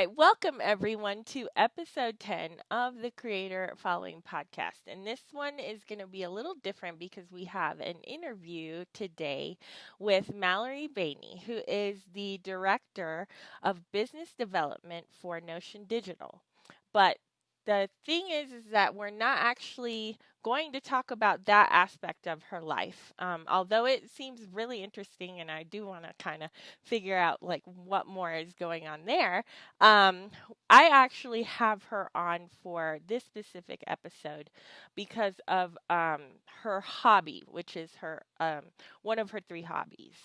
right, welcome everyone to episode 10 of the Creator Following podcast. And this one is going to be a little different because we have an interview today with Malari Bainy, who is the director of business development for Notion Digital. But the thing is that we're not actually going to talk about that aspect of her life. Although it seems really interesting, and I do want to kind of figure out like what more is going on there. um, I actually have her on for this specific episode because of her hobby, which is her one of her three hobbies,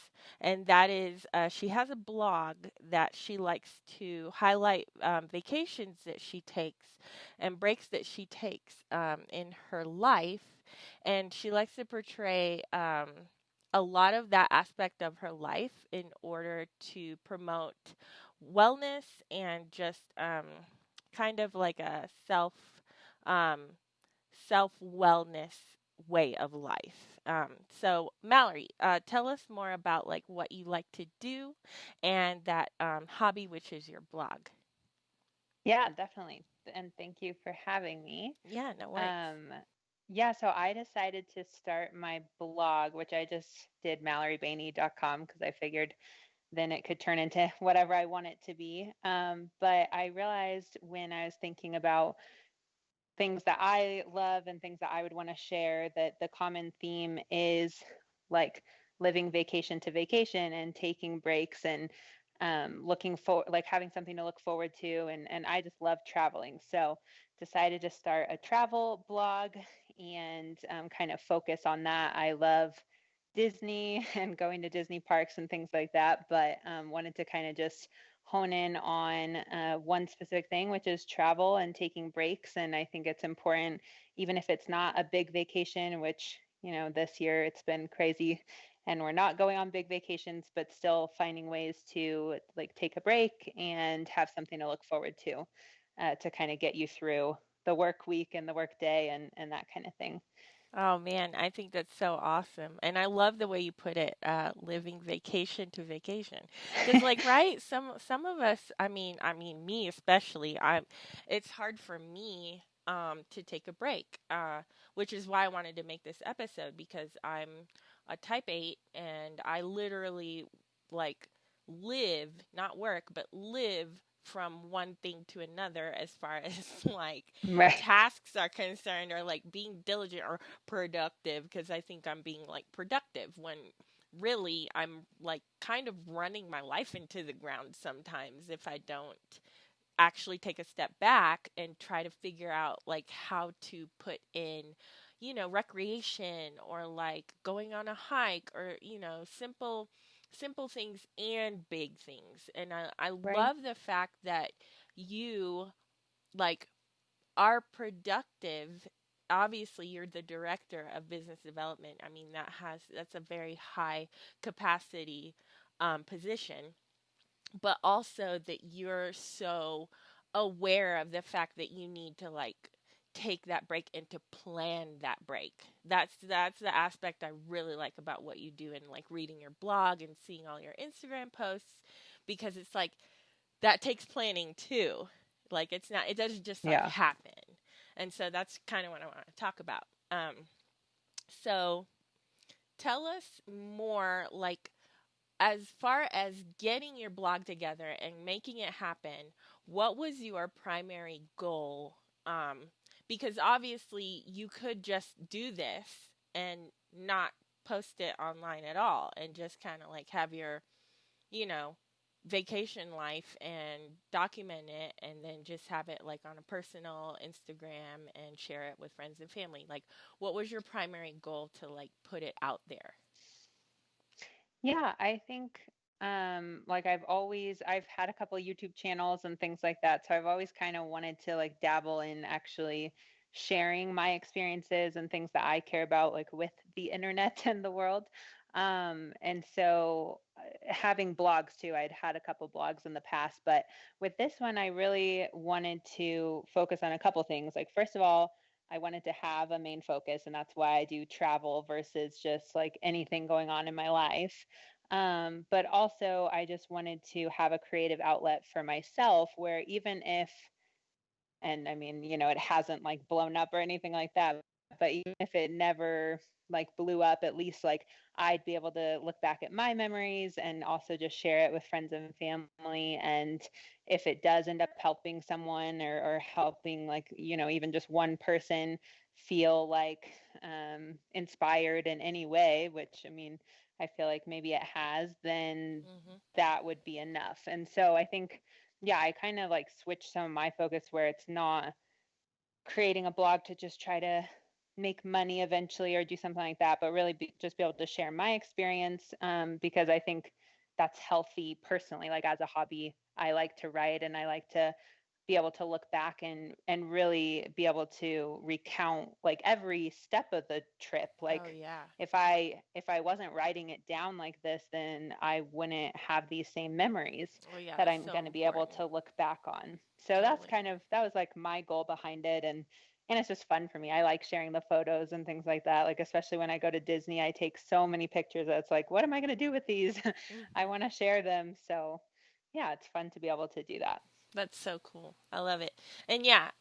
and that is she has a blog that she likes to highlight vacations that she takes and breaks that she takes in her life, and she likes to portray. A lot of that aspect of her life in order to promote wellness and just kind of like a um, self wellness way of life. So Mallory, tell us more about like what you like to do and that hobby, which is your blog. Yeah, definitely. And thank you for having me. Yeah, no worries. Um, yeah, so I decided to start my blog, which I just did mallorybainy.com because I figured then it could turn into whatever I want it to be. But I realized when I was thinking about things that I love and things that I would want to share that the common theme is like living vacation to vacation and taking breaks and looking for like having something to look forward to and I just love traveling. So decided to start a travel blog and kind of focus on that. I love Disney and going to Disney parks and things like that, but wanted to kind of just hone in on one specific thing, which is travel and taking breaks. And I think it's important, even if it's not a big vacation, which, this year it's been crazy and we're not going on big vacations, but still finding ways to like take a break and have something to look forward to kind of get you through the work week and the work day and that kind of thing. Oh man, I think that's so awesome. And I love the way you put it, living vacation to vacation. Cuz like right, some of us, I mean me especially, it's hard for me to take a break. Which is why I wanted to make this episode because I'm a type 8 and I literally like live, not work, but live from one thing to another as far as like Right. tasks are concerned or like being diligent or productive because I think I'm being like productive when really I'm like kind of running my life into the ground sometimes if I don't actually take a step back and try to figure out like how to put in recreation or like going on a hike or simple things and big things. And I Right. love the fact that you like are productive. Obviously you're the director of business development. I mean that's a very high capacity position, but also that you're so aware of the fact that you need to like take that break and to plan that break. That's the aspect I really like about what you do and like reading your blog and seeing all your Instagram posts because it's like that takes planning too. Like it doesn't just like Yeah. happen. And so that's kind of what I want to talk about. So tell us more like as far as getting your blog together and making it happen, what was your primary goal? Because obviously you could just do this and not post it online at all and just kind of like have your, you know, vacation life and document it and then just have it like on a personal Instagram and share it with friends and family. Like what was your primary goal to like put it out there? Yeah, I think like I've had a couple of YouTube channels and things like that. So I've always kind of wanted to like dabble in actually sharing my experiences and things that I care about like with the internet and the world. And so having blogs too, I'd had a couple blogs in the past, but with this one I really wanted to focus on a couple things. Like first of all, I wanted to have a main focus, and that's why I do travel versus just like anything going on in my life. But also, I just wanted to have a creative outlet for myself where even if, and I mean, it hasn't like blown up or anything like that, but even if it never like blew up, at least like I'd be able to look back at my memories and also just share it with friends and family. And if it does end up helping someone, or helping like, even just one person feel like inspired in any way, which I mean, I feel like maybe it has, then Mhm. that would be enough. And so I think, yeah, I kind of like switch some of my focus where it's not creating a blog to just try to make money eventually or do something like that, but really just be able to share my experience, because I think that's healthy personally. Like as a hobby, I like to write and I like to be able to look back and really be able to recount like every step of the trip. Oh, Like yeah. if I wasn't writing it down like this, then I wouldn't have these same memories Oh, yeah, that that's I'm so going to be able important. to look back on. So Totally. that was like my goal behind it. And it's just fun for me. I like sharing the photos and things like that. Like especially when I go to Disney, I take so many pictures that it's like, what am I going to do with these? I Mhm. want to share them. So yeah, it's fun to be able to do that. That's so cool. I love it. And yeah,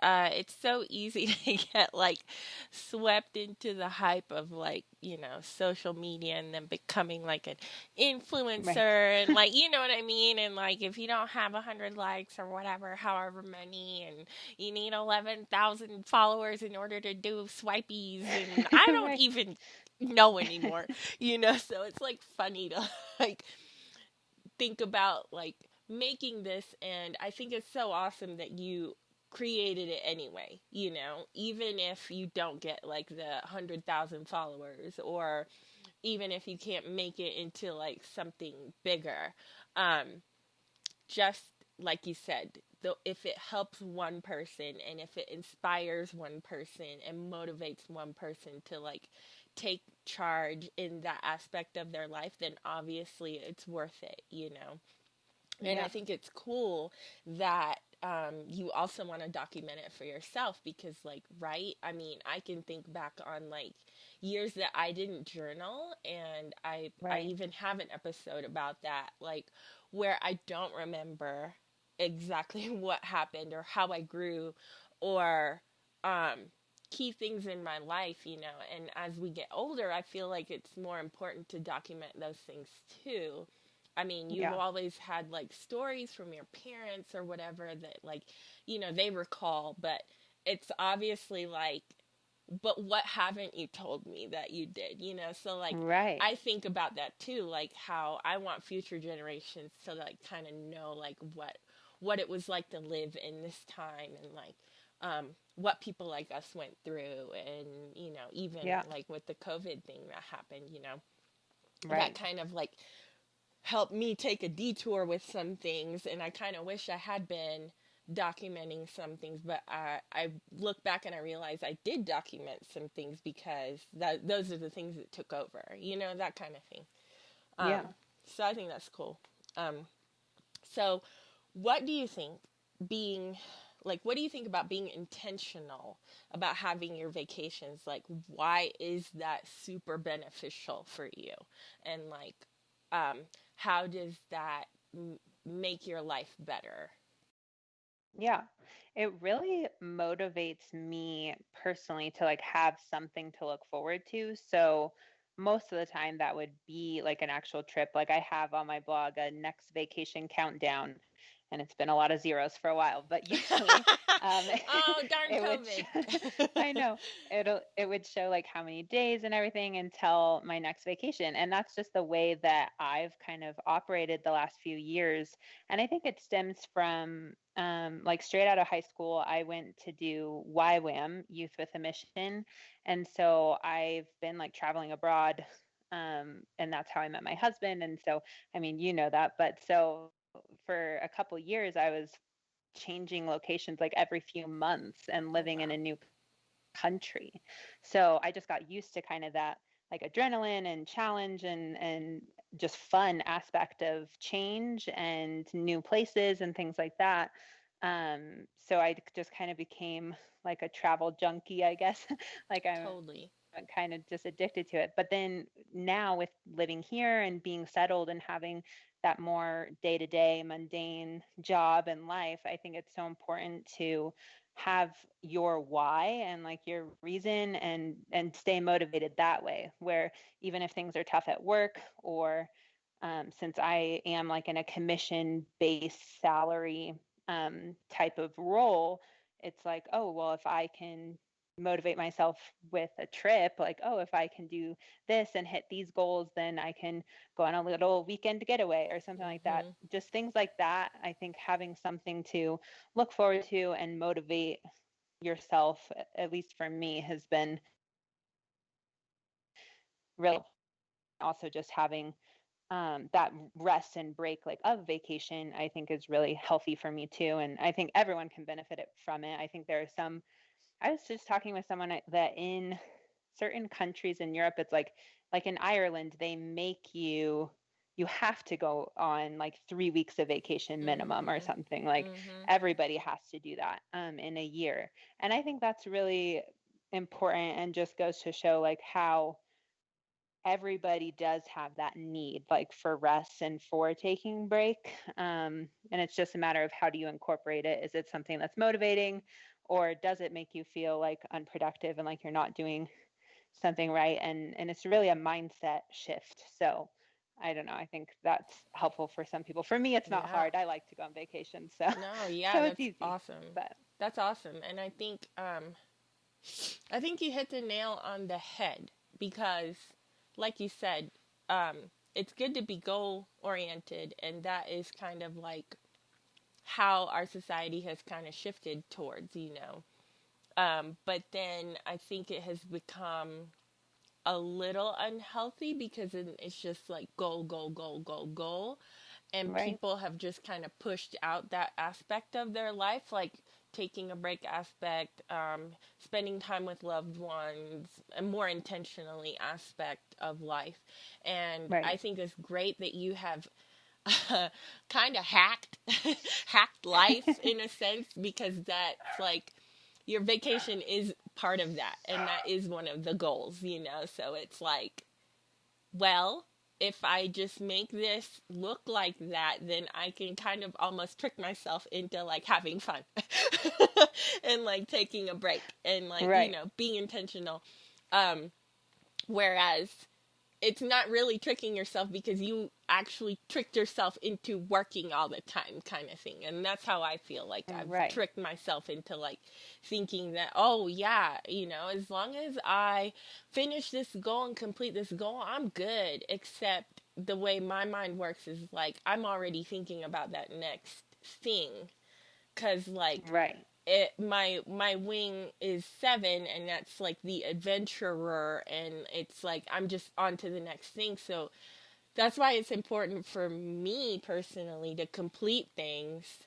it's so easy to get like swept into the hype of like, social media and then becoming like an Right. influencer and like, you know what I mean? And like, if you don't have 100 likes or whatever, however many, and you need 11,000 followers in order to do swipies, and I don't Right. even know anymore, so it's like funny to like think about like making this, and I think it's so awesome that you created it anyway, even if you don't get like the 100,000 followers, or even if you can't make it into like something bigger. um just like you said, though, if it helps one person and if it inspires one person and motivates one person to like take charge in that aspect of their life, then obviously it's worth it. And I Yeah. think it's cool that you also want to document it for yourself because, like, right? I mean, I can think back on like years that I didn't journal, and I Right. even have an episode about that, like, where I don't remember exactly what happened or how I grew, or um, key things in my life. And as we get older, I feel like it's more important to document those things too. I mean, you've Yeah. always had like stories from your parents or whatever that like, they recall, but it's obviously like, but what haven't you told me that you did, So like Right. I think about that too, like how I want future generations to like kind of know like what it was like to live in this time, and like what people like us went through, and even Yeah. like with the COVID thing that happened, that Right. kind of like helped me take a detour with some things, and I kind of wish I had been documenting some things, but I look back and I realize I did document some things because those are the things that took over, that kind of thing. um, Yeah. so I think that's cool. um, so what do you think being what do you think about being intentional about having your vacations? Like, why is that super beneficial for you? And like, um, how does that make your life better? Yeah. It really motivates me personally to like have something to look forward to. So most of the time that would be like an actual trip. Like I have on my blog a next vacation countdown, and it's been a lot of zeros for a while, but usually um Oh, darn it would COVID. I know it would show like how many days and everything until my next vacation. And that's just the way that I've kind of operated the last few years. And I think it stems from like straight out of high school, I went to do YWAM, Youth with a Mission. And so I've been like traveling abroad. And that's how I met my husband. And so, I mean, you know that. But so for a couple years, I was changing locations like every few months and Oh, living in a wow. new country. So I just got used to kind of that like adrenaline and challenge and just fun aspect of change and new places and things like that. So I just kind of became like a travel junkie, I guess. like I'm Totally. kind of just addicted to it. But then now with living here and being settled and having that more day-to-day mundane job and life, I think it's so important to have your why and like your reason and stay motivated that way, where even if things are tough at work, or since I am like in a commission based salary type of role, it's like, oh, well, if I can motivate myself with a trip, like, oh, if I can do this and hit these goals, then I can go on a little weekend getaway or something like that. Mhm. Just things like that. I think having something to look forward to and motivate yourself, at least for me, has been really helpful. And also just having that rest and break like of vacation, I think is really healthy for me too. And I think everyone can benefit from it. I think there are some, I was just talking with someone that in certain countries in Europe, it's like in Ireland, they make you have to go on like 3 weeks of vacation minimum or Mhm. something. Like Mhm. everybody has to do that in a year. And I think that's really important and just goes to show like how everybody does have that need like for rest and for taking break, and it's just a matter of how do you incorporate it. Is it something that's motivating, or does it make you feel like unproductive and like you're not doing something right? And it's really a mindset shift. So I don't know, I think that's helpful for some people. For me, it's not Yeah. hard. I like to go on vacation, so No, yeah, so it's that's easy. awesome. But That's awesome. And I think you hit the nail on the head because like you said, um it's good to be goal oriented, and that is kind of like how our society has kind of shifted towards, but then I think it has become a little unhealthy because it's just like goal, goal, goal, goal, goal. And right, people have just kind of pushed out that aspect of their life, like taking a break aspect, spending time with loved ones, a more intentionally aspect of life. And right, I think it's great that you have kind of hacked hacked life in a sense, because that's like your vacation is part of that, and that is one of the goals, so it's like, well, if I just make this look like that, then I can kind of almost trick myself into like having fun and like taking a break and like, right, being intentional. Um, Whereas it's not really tricking yourself because you actually tricked yourself into working all the time, kind of thing. And that's how I feel like I've right, tricked myself into like thinking that, oh yeah, as long as I finish this goal and complete this goal, I'm good. Except the way my mind works is like I'm already thinking about that next thing, cuz like right, my wing is 7, and that's like the adventurer, and it's like I'm just on to the next thing. So that's why it's important for me personally to complete things,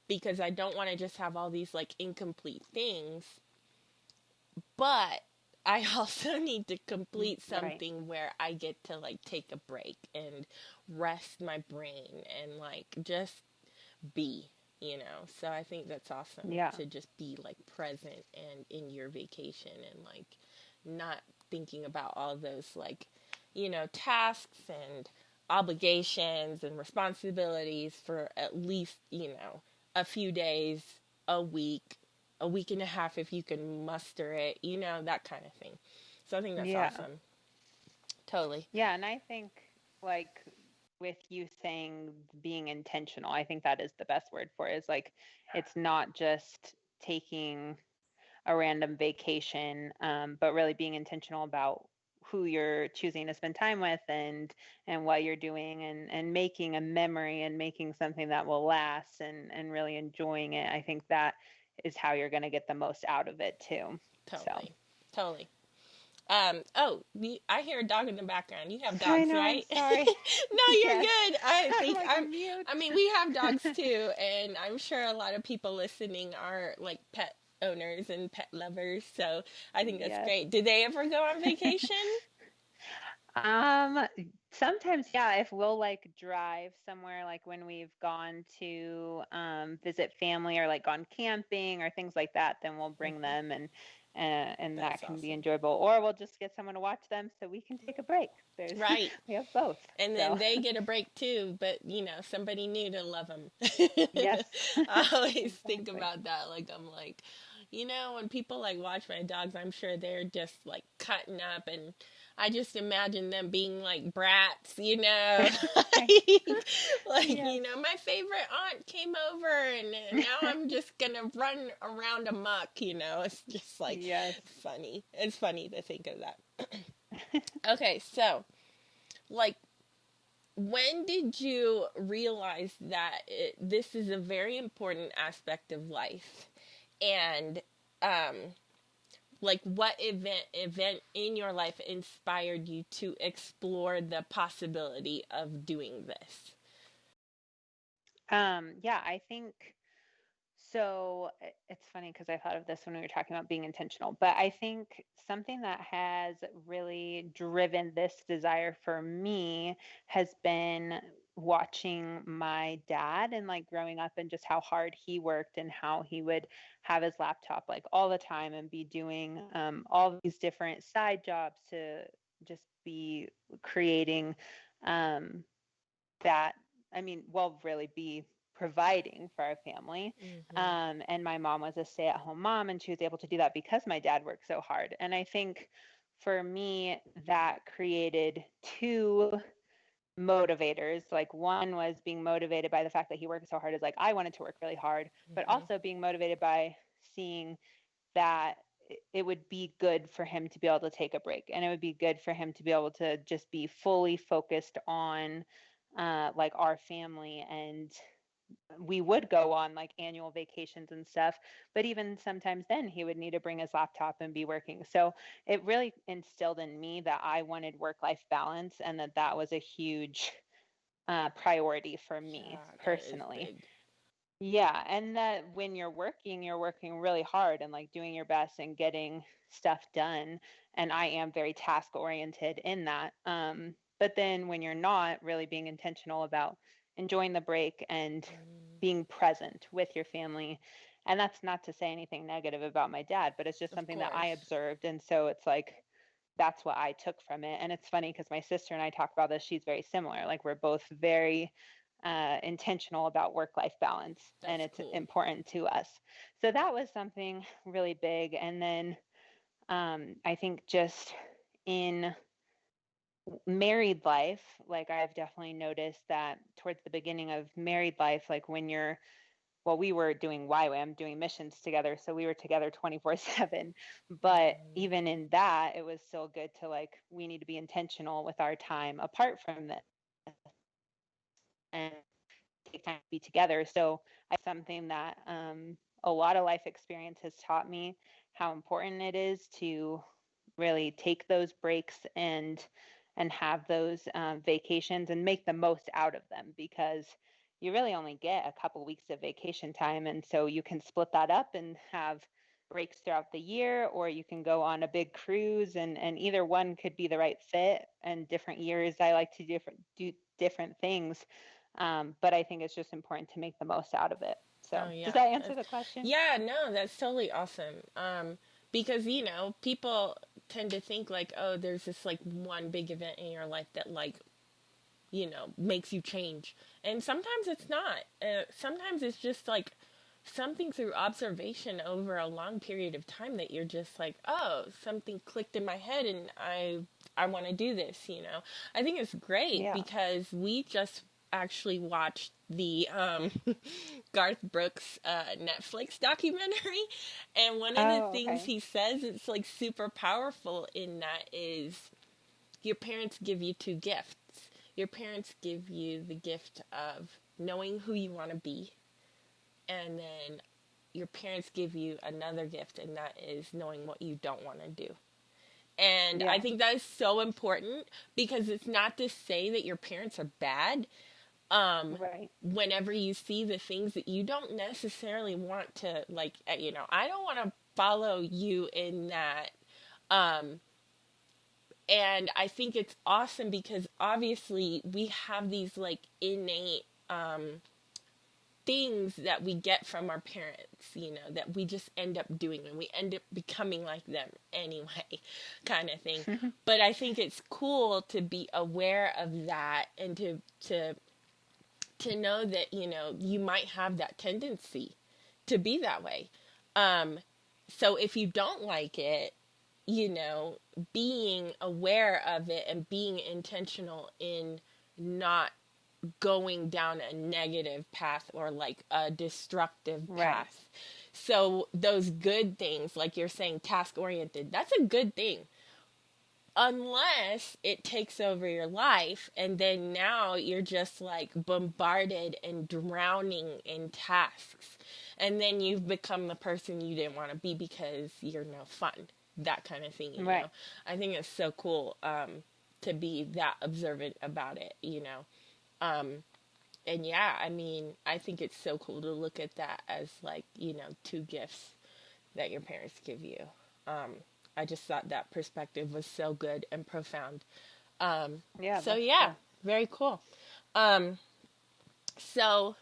because I don't want to just have all these like incomplete things, but I also need to complete right. something where I get to like take a break and rest my brain and like just be. So I think that's awesome Yeah. to just be like present and in your vacation, and like not thinking about all those like, tasks and obligations and responsibilities for at least, a few days, a week, a week and a half if you can muster it, that kind of thing. So I think that's Yeah. awesome. Totally. Yeah, and I think like with you saying being intentional, I think that is the best word for it. Is like it's not just taking a random vacation, but really being intentional about who you're choosing to spend time with and what you're doing and making a memory and making something that will last and really enjoying it. I think that is how you're going to get the most out of it too. So Totally. Totally. I hear a dog in the background. You have I dogs, know, I'm right? sorry. No, you're Yes. good. I I'm think like I'm. on mute. I mean, we have dogs too, and I'm sure a lot of people listening are like pet owners and pet lovers. So I think that's Yes. great. Did they ever go on vacation? Um, Sometimes, yeah, if we'll like drive somewhere, like when we've gone to visit family or like gone camping or things like that, then we'll bring Hmm. them and That's that can be awesome. enjoyable. Or we'll just get someone to watch them so we can take a break. There's Right. we have both. And So then they get a break too, but somebody new to love them. yes, I always think exactly. about that. Like, I'm like, when people like watch my dogs, I'm sure they're just like cutting up, and I just imagine them being like brats, Right. Yes. my favorite aunt came over, and now I'm just gonna run around amok, It's just like Yes. funny. It's funny to think of that. Okay, so like, when did you realize that this is a very important aspect of life? And um like, what event in your life inspired you to explore the possibility of doing this? Yeah, I think so. It's funny because I thought of this when we were talking about being intentional, but I think something that has really driven this desire for me has been watching my dad and like growing up and just how hard he worked and how he would have his laptop like all the time and be doing all these different side jobs to just be creating um, that I mean, well, really be providing for our family. Mm-hmm. And my mom was a stay at home mom, and she was able to do that because my dad worked so hard. And I think for me, that created two motivators. Like, one was being motivated by the fact that he worked so hard, is like, I wanted to work really hard, but Mm-hmm. also being motivated by seeing that it would be good for him to be able to take a break, and it would be good for him to be able to just be fully focused on like our family. And we would go on like annual vacations and stuff, but even sometimes then he would need to bring his laptop and be working. So it really instilled in me that I wanted work life balance, and that that was a huge priority for me Yeah, that is personally. big. Yeah, and that when you're working really hard and like doing your best and getting stuff done. And I am very task oriented in that. But then when you're not really being intentional about enjoying the break and Mm, being present with your family. And that's not to say anything negative about my dad, but it's just of something that I course. observed. And so it's like, that's what I took from it. And it's funny because my sister and I talk about this. She's very similar. Like, we're both very intentional about work life balance, and That's it's cool. important to us. So that was something really big. And then I think just in married life, like, I've definitely noticed that towards the beginning of married life, like when you're, well, we were doing YWAM, doing missions together. So we were together 24/7. But Mm, even in that, it was still good to like, we need to be intentional with our time apart from this and take time to be together. So I something that a lot of life experience has taught me how important it is to really take those breaks and have those vacations and make the most out of them, because you really only get a couple weeks of vacation time, and so you can split that up and have breaks throughout the year, or you can go on a big cruise, and either one could be the right fit. And different years I like to do different things, but I think it's just important to make the most out of it. oh So does yeah. that answer the question? Yeah, no, that's totally awesome. Because people tend to think like, oh, there's this like one big event in your life that like makes you change. And sometimes it's not. Sometimes it's just like something through observation over a long period of time that you're just like, oh, something clicked in my head and I want to do this. I think it's great Yeah. because we just actually watched the Garth Brooks Netflix documentary, and one of the Oh, things okay. he says it's like super powerful in that is your parents give you two gifts. Your parents give you the gift of knowing who you want to be, and then your parents give you another gift, and that is knowing what you don't want to do. And I Yeah. think that is so important because it's not to say that your parents are bad. Right. Whenever you see the things that you don't necessarily want to, like, I don't want to follow you in that. Um, and I think it's awesome because obviously we have these like innate things that we get from our parents, that we just end up doing and we end up becoming like them anyway, kind of thing. But I think it's cool to be aware of that and to know that, you might have that tendency to be that way. So if you don't like it, being aware of it and being intentional in not going down a negative path or like a destructive Right. path. So those good things, like you're saying, task oriented, that's a good thing. Unless it takes over your life and then now you're just like bombarded and drowning in tasks. And then you've become the person you didn't want to be because you're no fun. That kind of thing. Right. I think it's so cool to be that observant about it. Um, and yeah, I mean, I think it's so cool to look at that as like, two gifts that your parents give you. Um, I just thought that perspective was so good and profound. Yeah, So that's yeah, cool. very cool. Um, so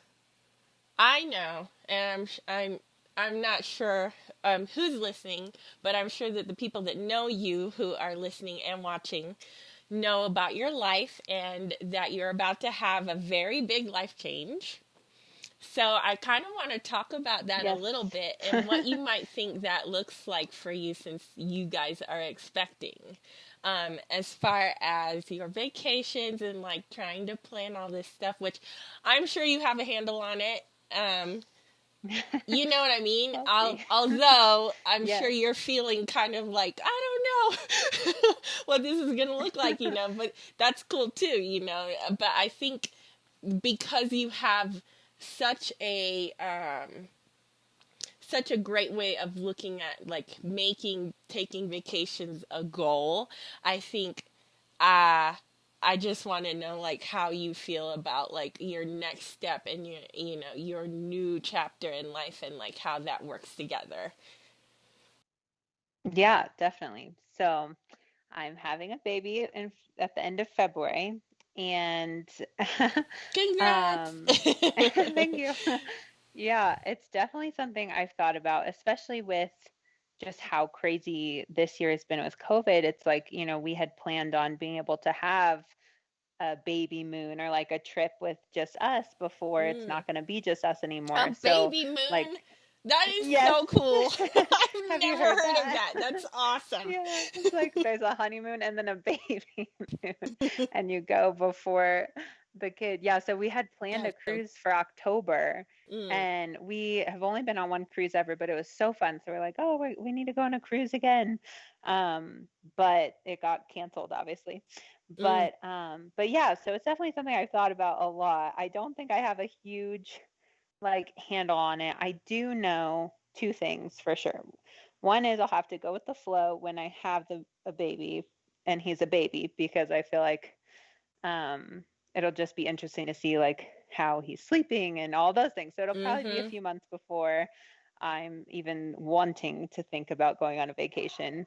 I know, and I'm not sure who's listening, but I'm sure that the people that know you who are listening and watching know about your life and that you're about to have a very big life change. So I kind of want to talk about that a Yes. little bit and what you might think that looks like for you since you guys are expecting. As far as your vacations and like trying to plan all this stuff, which I'm sure you have a handle on it. Um, you know what I mean? We'll see. Although I'm sure Yes. you're feeling kind of like, I don't know what this is going to look like, but that's cool too, But I think because you have such a such a great way of looking at like making taking vacations a goal, I think uh I just want to know like how you feel about like your next step and your new chapter in life and like how that works together. Yeah, definitely. So I'm having a baby at the end of February, and Congrats. um, thank you. Yeah, it's definitely something I've thought about, especially with just how crazy this year has been with COVID. It's like, we had planned on being able to have a baby moon or like a trip with just us before it's Mm. not going to be just us A anymore. So, baby moon? like, That is yes. so cool. I've Have you never heard heard of that? that. That's awesome. Yeah, it's like there's a honeymoon and then a baby moon, and you go before the kid. Yeah, so we had planned a That's so cruise for October, mm, and we have only been on one cruise ever, but it was so fun. So we're like, oh, we need to go on a cruise again. Um, but it got canceled, obviously. mm, But yeah, so it's definitely something I've thought about a lot. I don't think I have a huge like handle on it. I do know two things for sure. One is I'll have to go with the flow when I have a baby and he's a baby because I feel like um it'll just be interesting to see like how he's sleeping and all those things. So it'll probably be a mm-hmm, few months before I'm even wanting to think about going on a vacation.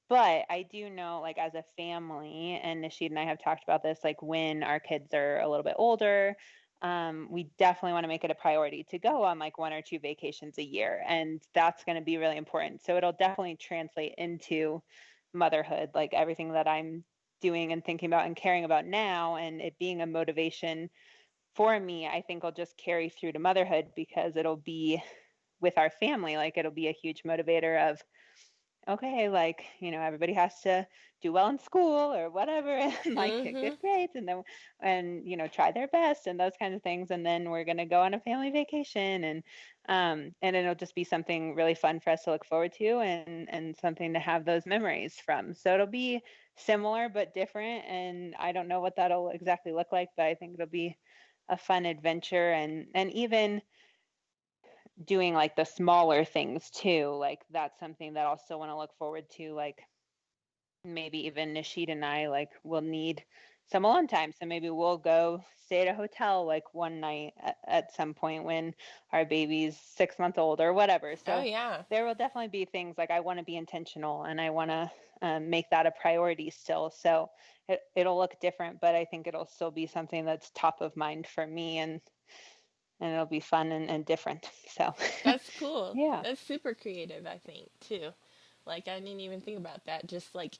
But I do know, like, as a family, and Nishid and I have talked about this, like, when our kids are a little bit older, we definitely want to make it a priority to go on like one or two vacations a year. And that's going to be really important. So it'll definitely translate into motherhood, like everything that I'm doing and thinking about and caring about now, and it being a motivation for me, I think will just carry through to motherhood because it'll be with our family. Like it'll be a huge motivator of, okay, like, everybody has to do well in school or whatever and like get mm-hmm. good grades and try their best and those kinds of things. And then we're going to go on a family vacation and it'll just be something really fun for us to look forward to and something to have those memories from. So it'll be similar but different. And I don't know what that'll exactly look like, but I think it'll be a fun adventure and even doing like the smaller things too. Like that's something that I'll still want to look forward to. Like maybe even Nishid and I like will need some alone time. So maybe we'll go stay at a hotel like one night at some point when our baby's 6 months old or whatever. Oh So yeah. there will definitely be things like I want to be intentional and I want to make that a priority still. So it'll look different, but I think it'll still be something that's top of mind for me. and it'll be fun and different. So, That's cool. yeah. That's super creative, I think, too. Like I didn't even think about that. Just like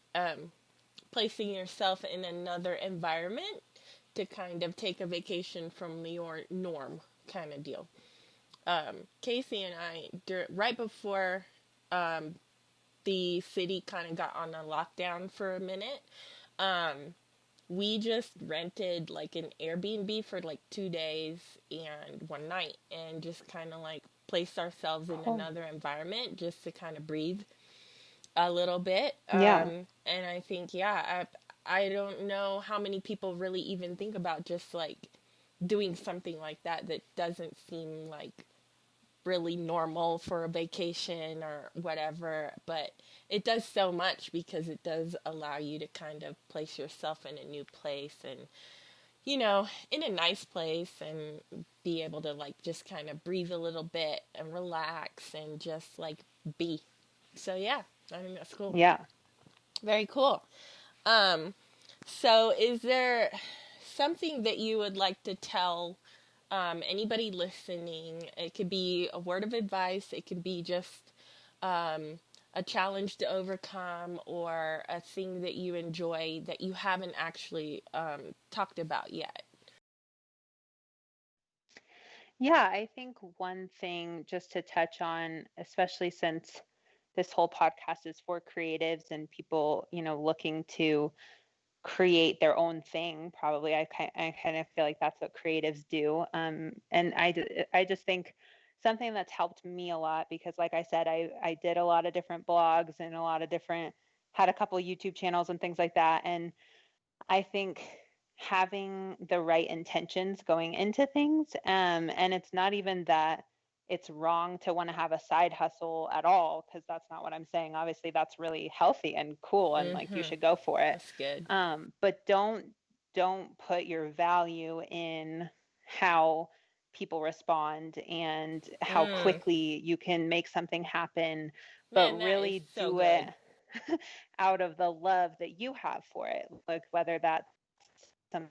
placing yourself in another environment to kind of take a vacation from your norm kind of deal. Casey and I, right before um, the city kind of got on a lockdown for a minute, um, we just rented like an Airbnb for like 2 days and one night and just kind of like placed ourselves in Cool. another environment just to kind of breathe a little bit. Yeah. And I think, yeah, I don't know how many people really even think about just like doing something like that that doesn't seem like really normal for a vacation or whatever, but it does so much because it does allow you to kind of place yourself in a new place and, in a nice place and be able to like just kind of breathe a little bit and relax and just like be. So yeah, I think that's cool. Yeah. Very cool. Um, so is there something that you would like to tell anybody listening? It could be a word of advice, it could be just um, a challenge to overcome, or a thing that you enjoy that you haven't actually talked about yet. Yeah, I think one thing just to touch on, especially since this whole podcast is for creatives and people, looking to create their own thing. Probably, I kind of feel like that's what creatives do. And I just think something that's helped me a lot, because, like I said, I did a lot of different blogs and a lot of different had a couple YouTube channels and things like that, and I think having the right intentions going into things, and it's not even that it's wrong to want to have a side hustle at all, because that's not what I'm saying. Obviously, that's really healthy and cool, and like you Mm-hmm. should go for it. That's good. But don't put your value in how people respond and how Mm. quickly you can make something happen, but Man, that is really so do it good. out of the love that you have for it. Like whether that's some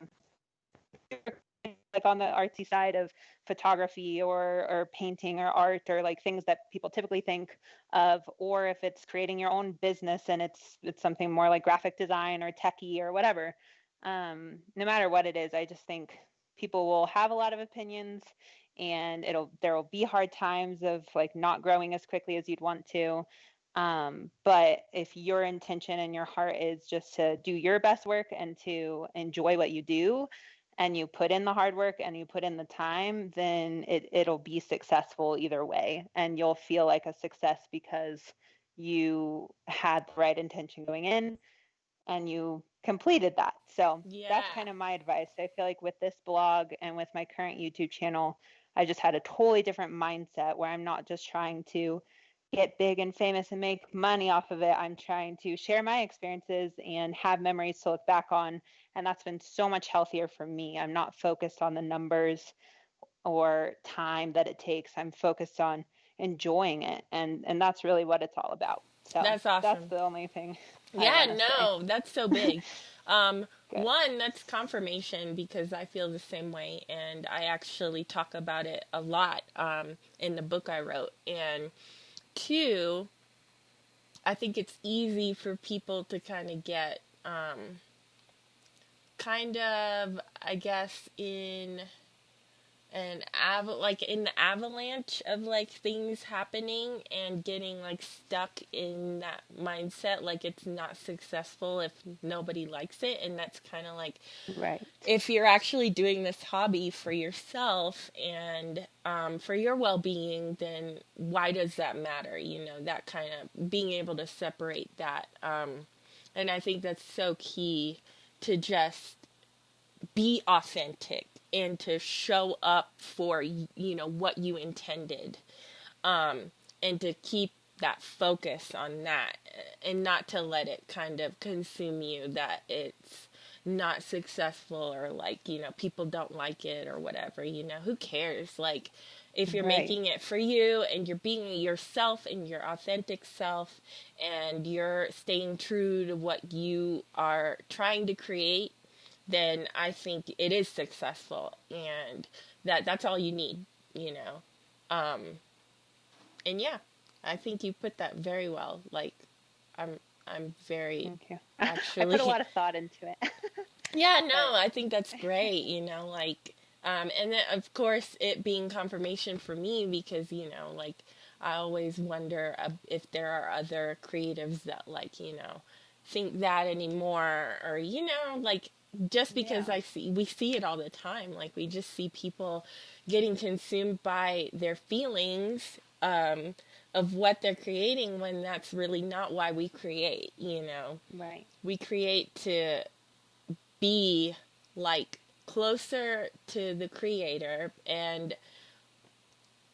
like on the artsy side of photography or painting or art, or like things that people typically think of, or if it's creating your own business and it's something more like graphic design or techie or whatever. No matter what it is, I just think people will have a lot of opinions, and there will be hard times of like not growing as quickly as you'd want to. But if your intention and your heart is just to do your best work and to enjoy what you do, and you put in the hard work and you put in the time, then it'll be successful either way. And you'll feel like a success because you had the right intention going in and you completed that. So that's Yeah. kind of my advice. I feel like with this blog and with my current YouTube channel, I just had a totally different mindset where I'm not just trying to get big and famous and make money off of it. I'm trying to share my experiences and have memories to look back on. And that's been so much healthier for me. I'm not focused on the numbers or time that it takes. I'm focused on enjoying it. And that's really what it's all about. So That's that's awesome. the only thing I Yeah, want to say. no, that's so big. Good. One, that's confirmation because I feel the same way, and I actually talk about it a lot in the book I wrote. And two, I think it's easy for people to kind of get, I guess, like in the avalanche of like things happening and getting like stuck in that mindset like it's not successful if nobody likes it. And that's kind of like, Right. if you're actually doing this hobby for yourself and for your well-being, then why does that matter? That kind of being able to separate that, and I think that's so key to just be authentic and to show up for what you intended, and to keep that focus on that and not to let it kind of consume you that it's not successful or like people don't like it or whatever. Who cares? Like, if you're Right. making it for you and you're being yourself and your authentic self and you're staying true to what you are trying to create, then I think it is successful, and that's all you need. you know. Um, and yeah, I think you put that very well. Like, I'm very Thank you. I put a actually lot of thought into it. yeah, But no, I think that's great, like, and then of course it being confirmation for me because, like, I always wonder if there are other creatives that, like, think that anymore, or, like, just because yeah, we see it all the time, like, we just see people getting consumed by their feelings, of what they're creating when that's really not why we create. right. We create to be like closer to the creator, and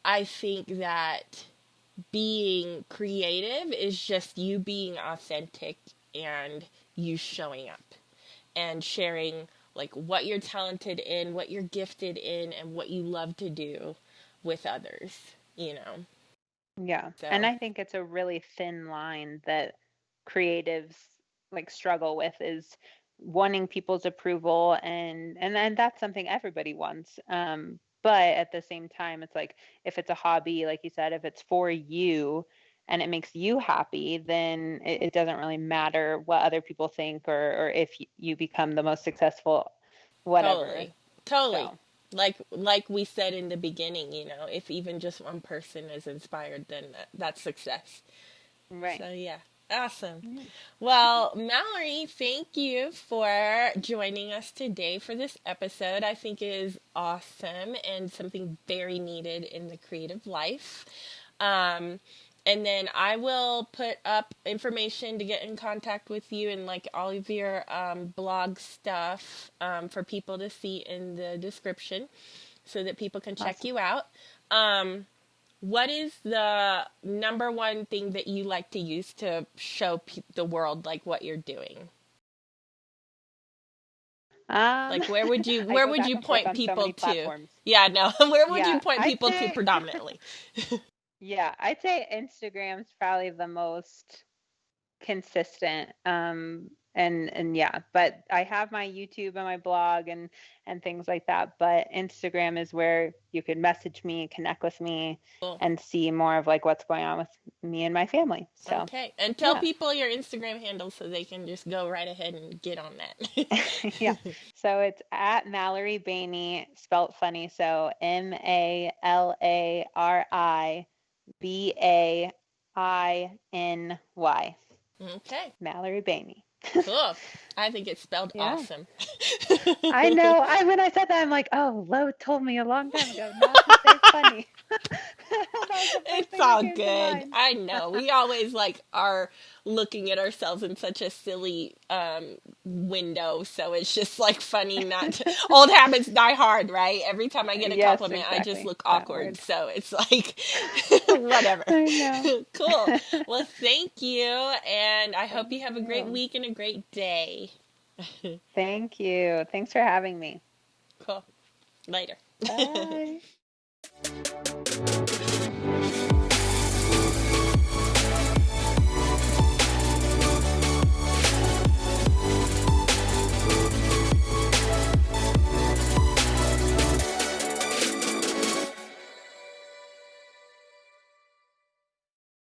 I think that being creative is just you being authentic and you showing up and sharing like what you're talented in, what you're gifted in, and what you love to do with others. Yeah. And So I think it's a really thin line that creatives like struggle with is wanting people's approval, and that's something everybody wants. But at the same time, it's like if it's a hobby, like you said, if it's for you and it makes you happy, then it doesn't really matter what other people think, or if you become the most successful, whatever. totally, totally. So, Like we said in the beginning, if even just one person is inspired, then that's success. right. So yeah, awesome. Yeah. Well, Mallory, thank you for joining us today for this episode. I think it is awesome and something very needed in the creative life. Um, and then I will put up information to get in contact with you and like all of your blog stuff for people to see in the description so that people can check Awesome. you out. Um, what is the number one thing that you like to use to show the world like what you're doing? Um, Like where would you I where go would back you and forth point on so people many to? platforms. Yeah, no. Where would you Yeah, point I'd people to say predominantly? yeah, I'd say Instagram's probably the most consistent. And yeah, but I have my YouTube and my blog and things like that. But Instagram is where you can message me, connect with me, Cool. and see more of like what's going on with me and my family. So Okay. And tell yeah. people your Instagram handle so they can just go right ahead and get on that. Yeah. So it's at Malari Bainy, spelt funny. So MalariBiny. Okay. Malari Bainy. Cool. I think it's spelled Yeah. awesome. I know. I when I said that, I'm like, oh, Lo told me a long time ago not to say funny. That was the first It's thing that all came to good. mind. I know. We always like are looking at ourselves in such a silly window, so it's just like funny not to old habits die hard, right? Every time I get a Yes, compliment, I just exactly. look That awkward. word. So it's like whatever. I know. Cool. Well, thank you, and I hope you Thank have a great you. week and a great day. Thank you. Thanks for having me. Cool. Later. Bye.